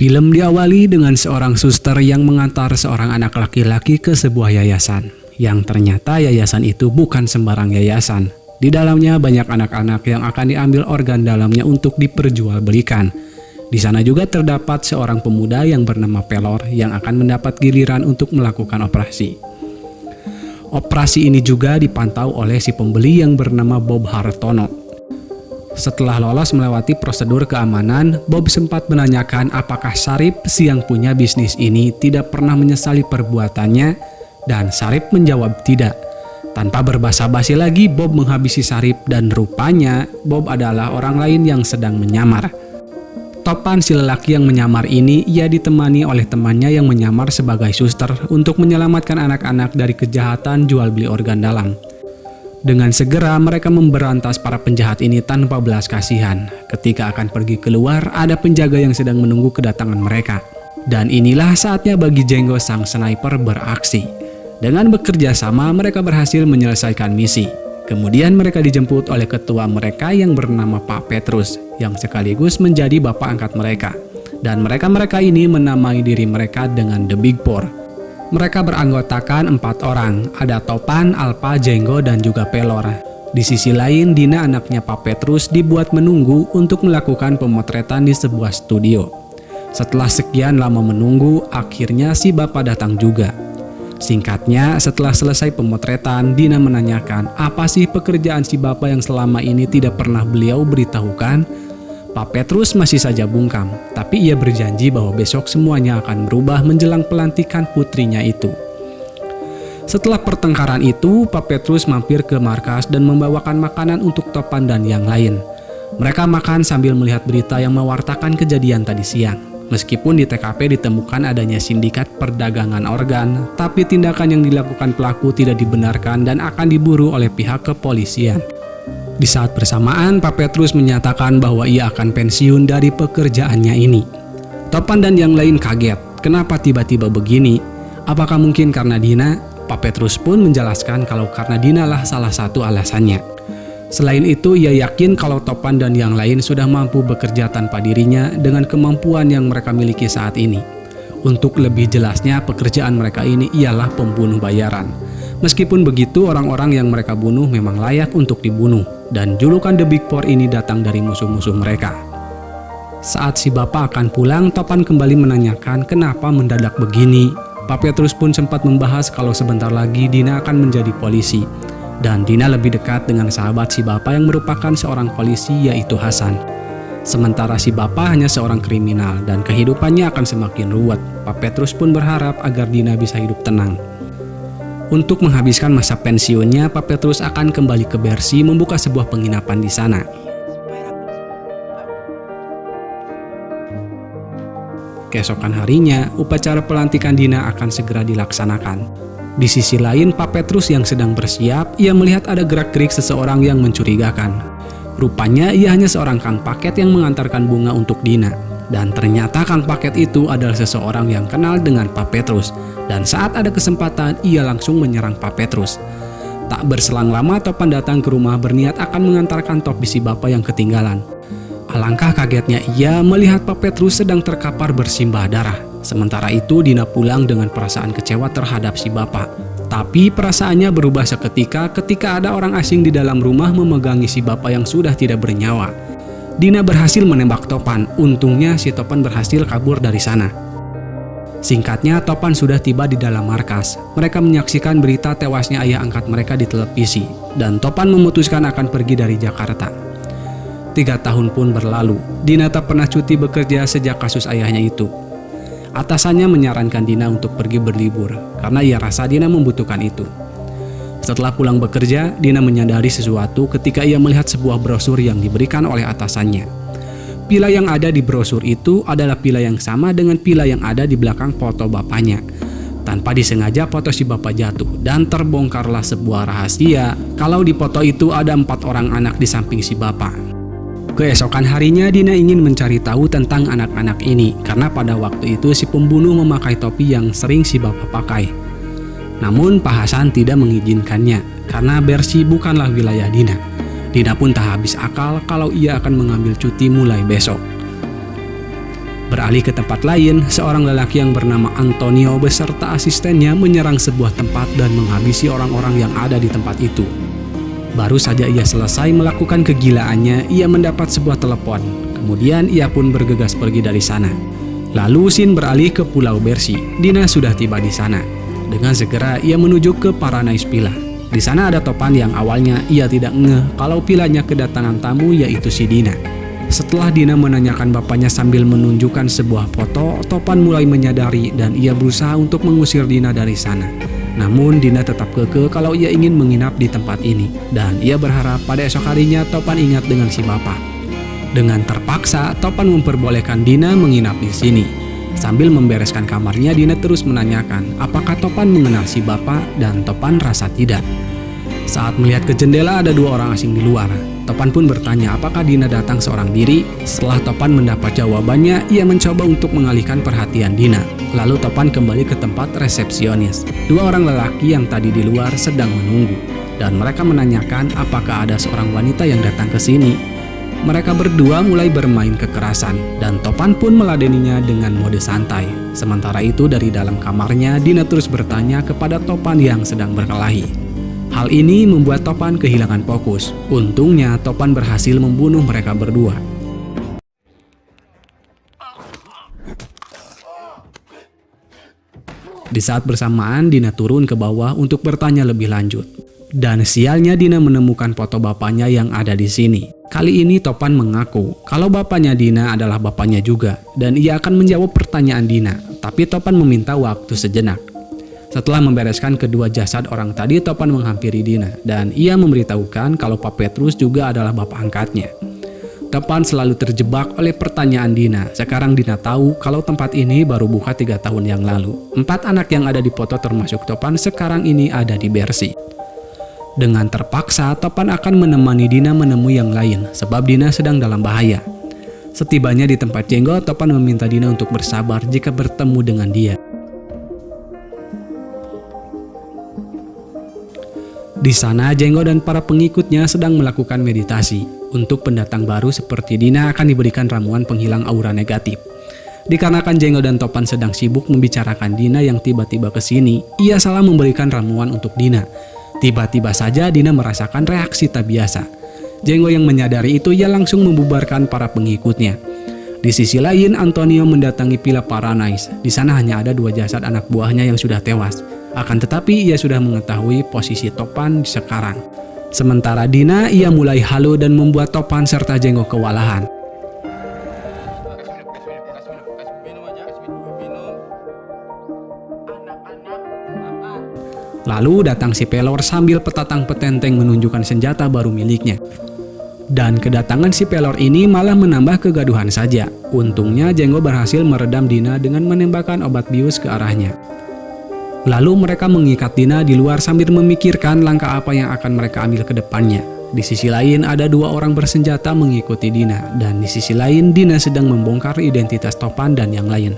Film diawali dengan seorang suster yang mengantar seorang anak laki-laki ke sebuah yayasan, yang ternyata yayasan itu bukan sembarang yayasan. Di dalamnya banyak anak-anak yang akan diambil organ dalamnya untuk diperjualbelikan. Di sana juga terdapat seorang pemuda yang bernama Pelor yang akan mendapat giliran untuk melakukan operasi. Operasi ini juga dipantau oleh si pembeli yang bernama Bob Hartono. Setelah lolos melewati prosedur keamanan, Bob sempat menanyakan apakah Sarip si yang punya bisnis ini tidak pernah menyesali perbuatannya, dan Sarip menjawab tidak. Tanpa berbasa-basi lagi, Bob menghabisi Sarip dan rupanya Bob adalah orang lain yang sedang menyamar. Topan si lelaki yang menyamar ini, ia ditemani oleh temannya yang menyamar sebagai suster untuk menyelamatkan anak-anak dari kejahatan jual beli organ dalam. Dengan segera mereka memberantas para penjahat ini tanpa belas kasihan. Ketika akan pergi keluar, ada penjaga yang sedang menunggu kedatangan mereka. Dan inilah saatnya bagi Jenggo sang sniper beraksi. Dengan bekerja sama, mereka berhasil menyelesaikan misi. Kemudian mereka dijemput oleh ketua mereka yang bernama Pak Petrus, yang sekaligus menjadi bapak angkat mereka. Dan mereka ini menamai diri mereka dengan The Big Four. Mereka beranggotakan 4 orang, ada Topan, Alpa, Jenggo, dan juga Pelor. Di sisi lain, Dina anaknya Pak Petrus dibuat menunggu untuk melakukan pemotretan di sebuah studio. Setelah sekian lama menunggu, akhirnya si bapak datang juga. Singkatnya, setelah selesai pemotretan, Dina menanyakan apa sih pekerjaan si bapak yang selama ini tidak pernah beliau beritahukan. Pak Petrus masih saja bungkam, tapi ia berjanji bahwa besok semuanya akan berubah menjelang pelantikan putrinya itu. Setelah pertengkaran itu, Pak Petrus mampir ke markas dan membawakan makanan untuk Topan dan yang lain. Mereka makan sambil melihat berita yang mewartakan kejadian tadi siang. Meskipun di TKP ditemukan adanya sindikat perdagangan organ, tapi tindakan yang dilakukan pelaku tidak dibenarkan dan akan diburu oleh pihak kepolisian. Di saat bersamaan, Pak Petrus menyatakan bahwa ia akan pensiun dari pekerjaannya ini. Topan dan yang lain kaget, kenapa tiba-tiba begini? Apakah mungkin karena Dina? Pak Petrus pun menjelaskan kalau karena Dina lah salah satu alasannya. Selain itu, ia yakin kalau Topan dan yang lain sudah mampu bekerja tanpa dirinya dengan kemampuan yang mereka miliki saat ini. Untuk lebih jelasnya, pekerjaan mereka ini ialah pembunuh bayaran. Meskipun begitu, orang-orang yang mereka bunuh memang layak untuk dibunuh, dan julukan The Big Four ini datang dari musuh-musuh mereka. Saat si bapak akan pulang, Topan kembali menanyakan kenapa mendadak begini. Pak Petrus pun sempat membahas kalau sebentar lagi Dina akan menjadi polisi, dan Dina lebih dekat dengan sahabat si bapak yang merupakan seorang polisi, yaitu Hasan. Sementara si bapak hanya seorang kriminal dan kehidupannya akan semakin ruwet. Pak Petrus pun berharap agar Dina bisa hidup tenang. Untuk menghabiskan masa pensiunnya, Pak Petrus akan kembali ke Bersi membuka sebuah penginapan di sana. Keesokan harinya, upacara pelantikan Dina akan segera dilaksanakan. Di sisi lain, Pak Petrus yang sedang bersiap, ia melihat ada gerak-gerik seseorang yang mencurigakan. Rupanya ia hanya seorang kang paket yang mengantarkan bunga untuk Dina. Dan ternyata kang paket itu adalah seseorang yang kenal dengan Pak Petrus. Dan saat ada kesempatan, ia langsung menyerang Pak Petrus. Tak berselang lama, Topan datang ke rumah berniat akan mengantarkan topi si bapak yang ketinggalan. Alangkah kagetnya ia melihat Pak Petrus sedang terkapar bersimbah darah. Sementara itu, Dina pulang dengan perasaan kecewa terhadap si bapak. Tapi perasaannya berubah seketika ketika ada orang asing di dalam rumah memegangi si bapak yang sudah tidak bernyawa. Dina berhasil menembak Topan, untungnya si Topan berhasil kabur dari sana. Singkatnya, Topan sudah tiba di dalam markas. Mereka menyaksikan berita tewasnya ayah angkat mereka di televisi, dan Topan memutuskan akan pergi dari Jakarta. 3 tahun pun berlalu, Dina tak pernah cuti bekerja sejak kasus ayahnya itu. Atasannya menyarankan Dina untuk pergi berlibur, karena ia rasa Dina membutuhkan itu. Setelah pulang bekerja, Dina menyadari sesuatu ketika ia melihat sebuah brosur yang diberikan oleh atasannya. Pila yang ada di brosur itu adalah pila yang sama dengan pila yang ada di belakang foto bapaknya. Tanpa disengaja foto si bapak jatuh dan terbongkarlah sebuah rahasia kalau di foto itu ada 4 orang anak di samping si bapak. Keesokan harinya Dina ingin mencari tahu tentang anak-anak ini karena pada waktu itu si pembunuh memakai topi yang sering si bapak pakai. Namun Pak Hasan tidak mengizinkannya karena Bersi bukanlah wilayah Dina. Dina pun tak habis akal kalau ia akan mengambil cuti mulai besok. Beralih ke tempat lain, seorang lelaki yang bernama Antonio beserta asistennya menyerang sebuah tempat dan menghabisi orang-orang yang ada di tempat itu. Baru saja ia selesai melakukan kegilaannya, ia mendapat sebuah telepon. Kemudian ia pun bergegas pergi dari sana. Lalu scene beralih ke Pulau Bersi. Dina sudah tiba di sana. Dengan segera ia menuju ke Paradise Villa. Di sana ada Topan yang awalnya ia tidak ngeh kalau vilanya kedatangan tamu yaitu si Dina. Setelah Dina menanyakan bapaknya sambil menunjukkan sebuah foto, Topan mulai menyadari dan ia berusaha untuk mengusir Dina dari sana. Namun Dina tetap kekeh kalau ia ingin menginap di tempat ini dan ia berharap pada esok harinya Topan ingat dengan si bapak. Dengan terpaksa, Topan memperbolehkan Dina menginap di sini. Sambil membereskan kamarnya, Dina terus menanyakan apakah Topan mengenal si bapak dan Topan rasa tidak. Saat melihat ke jendela ada dua orang asing di luar. Topan pun bertanya apakah Dina datang seorang diri. Setelah Topan mendapat jawabannya, ia mencoba untuk mengalihkan perhatian Dina. Lalu Topan kembali ke tempat resepsionis. Dua orang lelaki yang tadi di luar sedang menunggu. Dan mereka menanyakan apakah ada seorang wanita yang datang ke sini. Mereka berdua mulai bermain kekerasan dan Topan pun meladeninya dengan mode santai. Sementara itu dari dalam kamarnya, Dina terus bertanya kepada Topan yang sedang berkelahi. Hal ini membuat Topan kehilangan fokus. Untungnya Topan berhasil membunuh mereka berdua. Di saat bersamaan Dina turun ke bawah untuk bertanya lebih lanjut. Dan sialnya Dina menemukan foto bapaknya yang ada di sini. Kali ini Topan mengaku kalau bapaknya Dina adalah bapaknya juga dan ia akan menjawab pertanyaan Dina. Tapi Topan meminta waktu sejenak. Setelah membereskan kedua jasad orang tadi, Topan menghampiri Dina dan ia memberitahukan kalau Pak Petrus juga adalah bapak angkatnya. Topan selalu terjebak oleh pertanyaan Dina. Sekarang Dina tahu kalau tempat ini baru buka 3 tahun yang lalu. 4 anak yang ada di foto termasuk Topan sekarang ini ada di Bersi. Dengan terpaksa, Topan akan menemani Dina menemui yang lain sebab Dina sedang dalam bahaya. Setibanya di tempat Jenggo, Topan meminta Dina untuk bersabar jika bertemu dengan dia. Di sana, Jenggo dan para pengikutnya sedang melakukan meditasi. Untuk pendatang baru seperti Dina akan diberikan ramuan penghilang aura negatif. Dikarenakan Jenggo dan Topan sedang sibuk membicarakan Dina yang tiba-tiba ke sini, ia salah memberikan ramuan untuk Dina. Tiba-tiba saja Dina merasakan reaksi tak biasa. Jenggo yang menyadari itu, ia langsung membubarkan para pengikutnya. Di sisi lain, Antonio mendatangi Villa Paradise. Di sana hanya ada 2 jasad anak buahnya yang sudah tewas. Akan tetapi ia sudah mengetahui posisi Topan sekarang. Sementara Dina, ia mulai halu dan membuat Topan serta Jenggo kewalahan. Lalu datang si Pelor sambil petatang petenteng menunjukkan senjata baru miliknya. Dan kedatangan si Pelor ini malah menambah kegaduhan saja. Untungnya Jenggo berhasil meredam Dina dengan menembakkan obat bius ke arahnya. Lalu mereka mengikat Dina di luar sambil memikirkan langkah apa yang akan mereka ambil ke depannya. Di sisi lain ada 2 orang bersenjata mengikuti Dina, dan di sisi lain Dina sedang membongkar identitas Topan dan yang lain.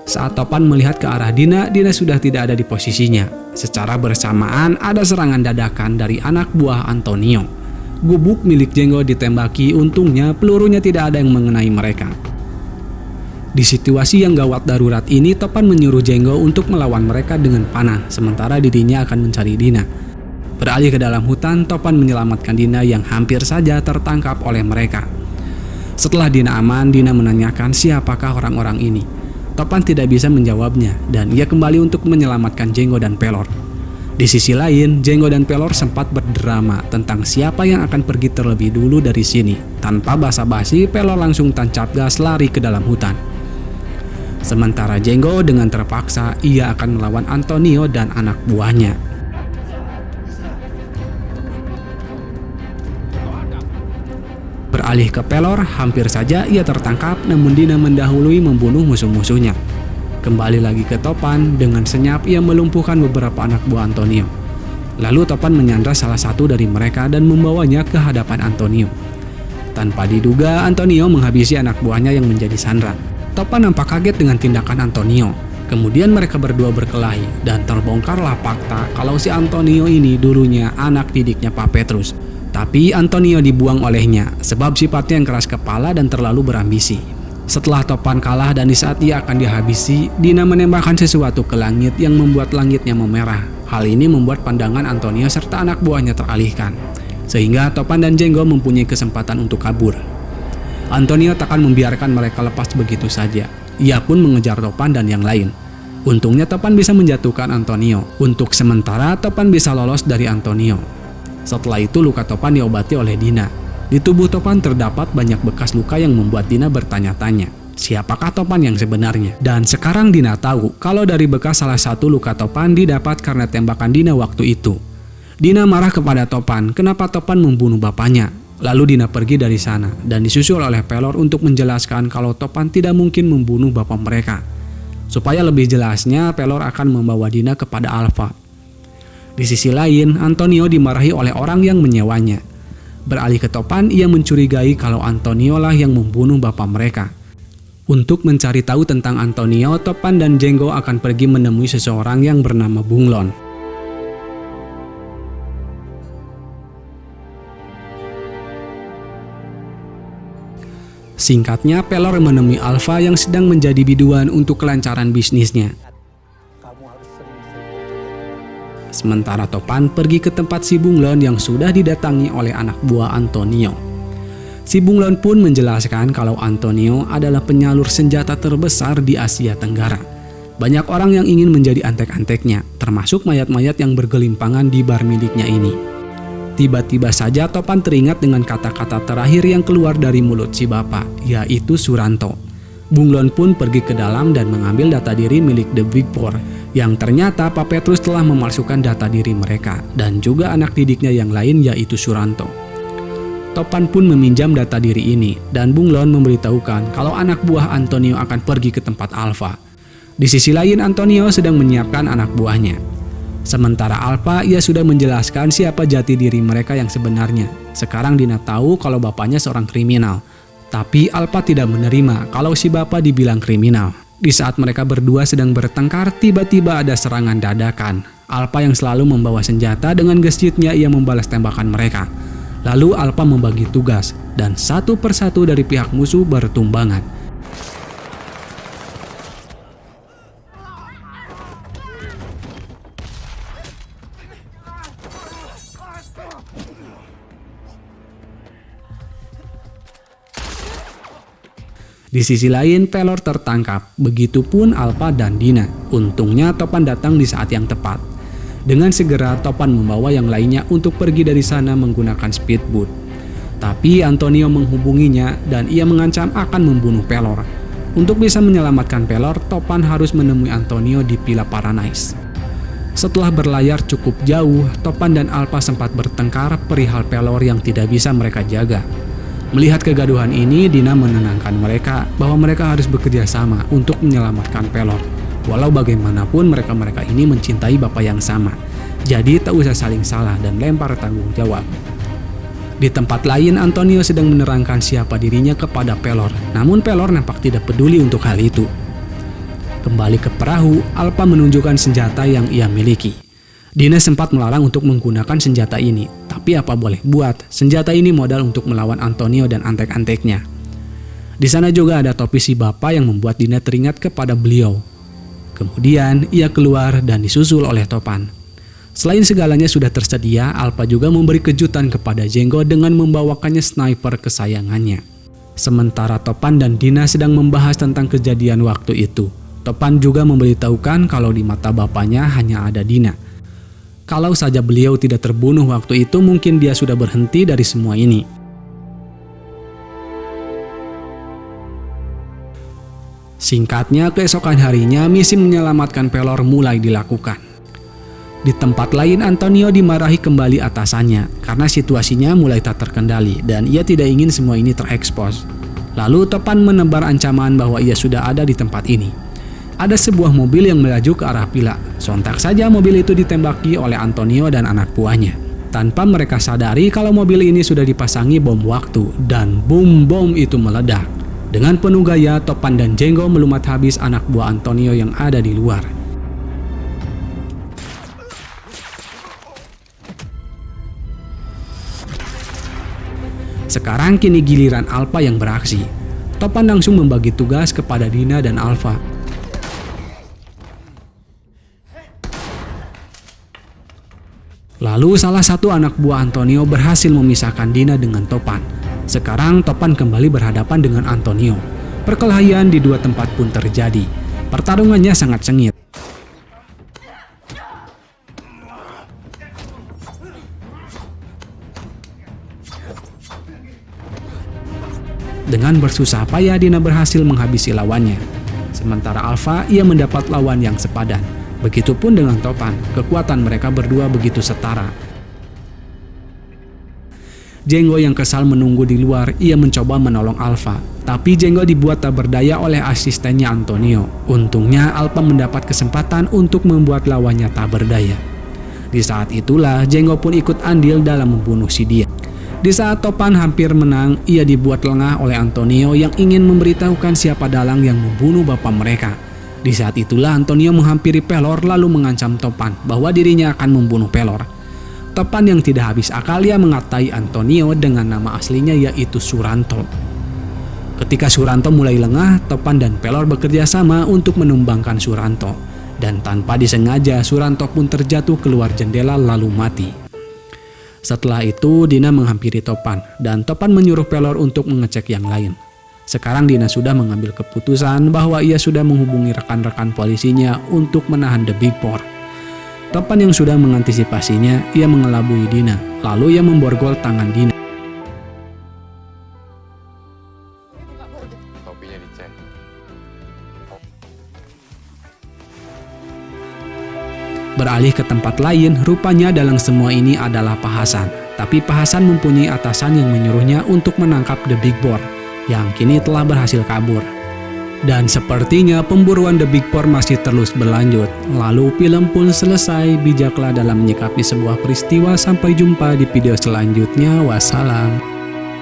Saat Topan melihat ke arah Dina, Dina sudah tidak ada di posisinya. Secara bersamaan ada serangan dadakan dari anak buah Antonio. Gubuk milik Jenggo ditembaki, untungnya pelurunya tidak ada yang mengenai mereka. Di situasi yang gawat darurat ini, Topan menyuruh Jenggo untuk melawan mereka dengan panah, sementara dirinya akan mencari Dina. Beralih ke dalam hutan, Topan menyelamatkan Dina yang hampir saja tertangkap oleh mereka. Setelah Dina aman, Dina menanyakan siapakah orang-orang ini. Topan tidak bisa menjawabnya, dan ia kembali untuk menyelamatkan Jenggo dan Pelor. Di sisi lain, Jenggo dan Pelor sempat berdrama tentang siapa yang akan pergi terlebih dulu dari sini. Tanpa basa-basi, Pelor langsung tancap gas lari ke dalam hutan. Sementara Jenggo dengan terpaksa ia akan melawan Antonio dan anak buahnya. Beralih ke Pelor, hampir saja ia tertangkap namun Dina mendahului membunuh musuh-musuhnya. Kembali lagi ke Topan, dengan senyap ia melumpuhkan beberapa anak buah Antonio. Lalu Topan menyandra salah satu dari mereka dan membawanya ke hadapan Antonio. Tanpa diduga, Antonio menghabisi anak buahnya yang menjadi sandera. Topan nampak kaget dengan tindakan Antonio. Kemudian mereka berdua berkelahi dan terbongkarlah fakta kalau si Antonio ini dulunya anak didiknya Pak Petrus. Tapi Antonio dibuang olehnya sebab sifatnya yang keras kepala dan terlalu berambisi. Setelah Topan kalah dan di saat ia akan dihabisi, Dina menembakkan sesuatu ke langit yang membuat langitnya memerah. Hal ini membuat pandangan Antonio serta anak buahnya teralihkan, sehingga Topan dan Jenggo mempunyai kesempatan untuk kabur. Antonio tak akan membiarkan mereka lepas begitu saja. Ia pun mengejar Topan dan yang lain. Untungnya Topan bisa menjatuhkan Antonio. Untuk sementara Topan bisa lolos dari Antonio. Setelah itu luka Topan diobati oleh Dina. Di tubuh Topan terdapat banyak bekas luka yang membuat Dina bertanya-tanya, siapakah Topan yang sebenarnya? Dan sekarang Dina tahu kalau dari bekas salah satu luka Topan didapat karena tembakan Dina waktu itu. Dina marah kepada Topan, kenapa Topan membunuh bapaknya? Lalu Dina pergi dari sana dan disusul oleh Pelor untuk menjelaskan kalau Topan tidak mungkin membunuh bapak mereka. Supaya lebih jelasnya, Pelor akan membawa Dina kepada Alpha. Di sisi lain, Antonio dimarahi oleh orang yang menyewanya. Beralih ke Topan, ia mencurigai kalau Antonio lah yang membunuh bapak mereka. Untuk mencari tahu tentang Antonio, Topan dan Jenggo akan pergi menemui seseorang yang bernama Bunglon. Singkatnya, Pelor menemui Alpha yang sedang menjadi biduan untuk kelancaran bisnisnya. Sementara Topan pergi ke tempat si Bunglon yang sudah didatangi oleh anak buah Antonio. Si Bunglon pun menjelaskan kalau Antonio adalah penyalur senjata terbesar di Asia Tenggara. Banyak orang yang ingin menjadi antek-anteknya, termasuk mayat-mayat yang bergelimpangan di bar miliknya ini. Tiba-tiba saja Topan teringat dengan kata-kata terakhir yang keluar dari mulut si bapak, yaitu Suranto. Bunglon pun pergi ke dalam dan mengambil data diri milik The Big Four, yang ternyata Pak Petrus telah memalsukan data diri mereka dan juga anak didiknya yang lain yaitu Suranto. Topan pun meminjam data diri ini dan Bunglon memberitahukan kalau anak buah Antonio akan pergi ke tempat Alpha. Di sisi lain Antonio sedang menyiapkan anak buahnya. Sementara Alpha, ia sudah menjelaskan siapa jati diri mereka yang sebenarnya. Sekarang Dina tahu kalau bapaknya seorang kriminal. Tapi Alpha tidak menerima kalau si bapak dibilang kriminal. Di saat mereka berdua sedang bertengkar, tiba-tiba ada serangan dadakan. Alpha yang selalu membawa senjata dengan gesitnya ia membalas tembakan mereka. Lalu Alpha membagi tugas dan satu persatu dari pihak musuh bertumbangan. Di sisi lain, Pelor tertangkap, begitupun Alpha dan Dina. Untungnya Topan datang di saat yang tepat. Dengan segera Topan membawa yang lainnya untuk pergi dari sana menggunakan speedboat. Tapi Antonio menghubunginya dan ia mengancam akan membunuh Pelor. Untuk bisa menyelamatkan Pelor, Topan harus menemui Antonio di Villa Paradise. Setelah berlayar cukup jauh, Topan dan Alpha sempat bertengkar perihal Pelor yang tidak bisa mereka jaga. Melihat kegaduhan ini, Dina menenangkan mereka bahwa mereka harus bekerja sama untuk menyelamatkan Pelor. Walau bagaimanapun mereka ini mencintai bapak yang sama. Jadi tak usah saling salah dan lempar tanggung jawab. Di tempat lain, Antonio sedang menerangkan siapa dirinya kepada Pelor. Namun Pelor nampak tidak peduli untuk hal itu. Kembali ke perahu, Alpha menunjukkan senjata yang ia miliki. Dina sempat melarang untuk menggunakan senjata ini, tapi apa boleh buat, senjata ini modal untuk melawan Antonio dan antek-anteknya. Di sana juga ada topi si bapak yang membuat Dina teringat kepada beliau. Kemudian ia keluar dan disusul oleh Topan. Selain segalanya sudah tersedia, Alpha juga memberi kejutan kepada Jenggo dengan membawakannya sniper kesayangannya. Sementara Topan dan Dina sedang membahas tentang kejadian waktu itu, Topan juga memberitahukan kalau di mata bapaknya hanya ada Dina. Kalau saja beliau tidak terbunuh waktu itu, mungkin dia sudah berhenti dari semua ini. Singkatnya, keesokan harinya misi menyelamatkan Pelor mulai dilakukan. Di tempat lain, Antonio dimarahi kembali atasannya karena situasinya mulai tak terkendali dan ia tidak ingin semua ini terekspos. Lalu Topan menebar ancaman bahwa ia sudah ada di tempat ini. Ada sebuah mobil yang melaju ke arah villa. Sontak saja mobil itu ditembaki oleh Antonio dan anak buahnya. Tanpa mereka sadari kalau mobil ini sudah dipasangi bom waktu dan bom itu meledak. Dengan penuh gaya, Topan dan Jenggo melumat habis anak buah Antonio yang ada di luar. Sekarang kini giliran Alpha yang beraksi. Topan langsung membagi tugas kepada Dina dan Alfa. Lalu salah satu anak buah Antonio berhasil memisahkan Dina dengan Topan. Sekarang Topan kembali berhadapan dengan Antonio. Perkelahian di dua tempat pun terjadi. Pertarungannya sangat sengit. Dengan bersusah payah Dina berhasil menghabisi lawannya. Sementara Alfa, ia mendapat lawan yang sepadan. Begitupun dengan Topan, kekuatan mereka berdua begitu setara. Jenggo yang kesal menunggu di luar, ia mencoba menolong Alfa. Tapi Jenggo dibuat tak berdaya oleh asistennya Antonio. Untungnya Alfa mendapat kesempatan untuk membuat lawannya tak berdaya. Di saat itulah Jenggo pun ikut andil dalam membunuh si dia. Di saat Topan hampir menang, ia dibuat lengah oleh Antonio yang ingin memberitahukan siapa dalang yang membunuh bapak mereka. Di saat itulah Antonio menghampiri Pelor lalu mengancam Topan bahwa dirinya akan membunuh Pelor. Topan yang tidak habis akal ia mengatai Antonio dengan nama aslinya yaitu Suranto. Ketika Suranto mulai lengah, Topan dan Pelor bekerja sama untuk menumbangkan Suranto. Dan tanpa disengaja Suranto pun terjatuh keluar jendela lalu mati. Setelah itu Dina menghampiri Topan dan Topan menyuruh Pelor untuk mengecek yang lain. Sekarang Dina sudah mengambil keputusan bahwa ia sudah menghubungi rekan-rekan polisinya untuk menahan The Big Four. Topan yang sudah mengantisipasinya, ia mengelabui Dina, lalu ia memborgol tangan Dina. Topinya dicek. Beralih ke tempat lain, rupanya dalam semua ini adalah Pak Hasan. Tapi Pak Hasan mempunyai atasan yang menyuruhnya untuk menangkap The Big Four, yang kini telah berhasil kabur. Dan sepertinya pemburuan The Big Four masih terus berlanjut. Lalu film pun selesai. Bijaklah dalam menyikapi sebuah peristiwa. Sampai jumpa di video selanjutnya. Wassalam.